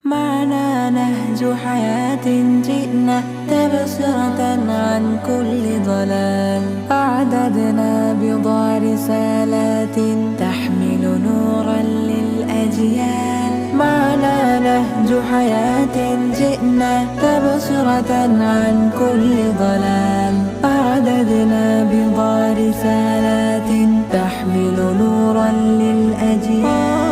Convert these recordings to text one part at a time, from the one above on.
معنا نهج حياة جئنا تبصرة عن كل ضلال. أعددنا بضع رسالات تحمل نورا للأجيال. معنا نهج حياة جئنا تبصرة عن كل ضلال. أعددنا بضع رسالات تحمل نورا للأجيال.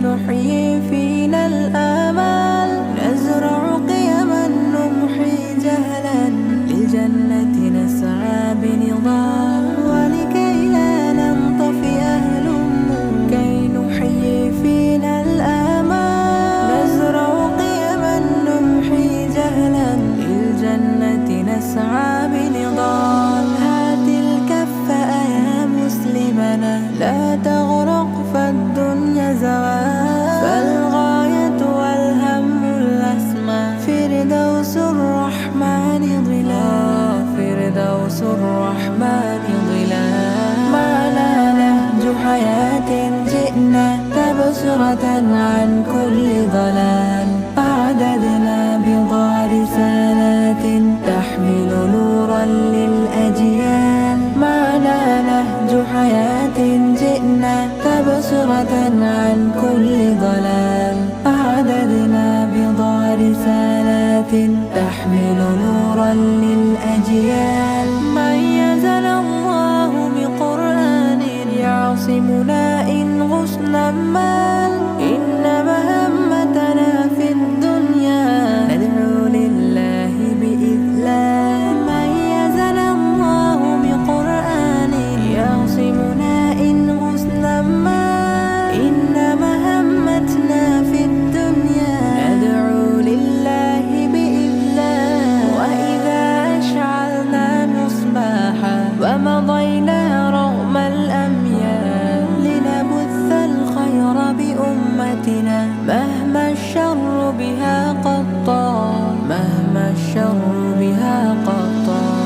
نحيي فينا الآمال، نزرع قيما نمحي جهلا، للجنة نسعى بنضال. ولكي لا ننطفئ الهموم، كي نحيي فينا الآمال، نزرع قيما نمحي جهلا، للجنة نسعى بنضال. هات الكف يا مسلمنا، لا تغرق فالدنيا زوال. فالغاية والهم الأسمى فردوس الرحمن ظلال. فردوس الرحمن ظلال. معنا نهج حياة جئنا تبصرة عن كل ضلال. أعددنا بضع رسالات تحمل نورا للأجيال. معنا نهج حياة جئنا تبصرة عن كل ضلال. أعددنا بضع رسالات تحمل نورا للأجيال. ميزنا الله بقرآن يعصمنا إن غصنا مال. إن مهمتنا في الدنيا ندعو لله بإذلال. ميزنا الله بقرآن يعصمنا إن غصنا مال. إن مهمتنا في الدنيا ندعو لله بإذلال. وإذا أشعلنا مصباحا ومضينا رغم الأميال، لنبث الخير بأمتنا مهما الشر بها قد طال. مهما الشر بها قد طال.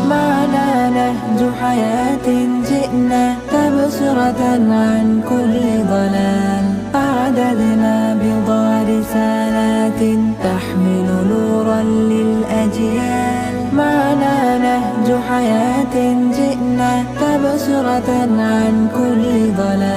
معنا نهج حياة جئنا تبصرة عن كل ضلال. أعددنا بضع رسالات تحمل نورا للأجيال. معنا نهج حياة جئنا تبصرة عن كل ضلال.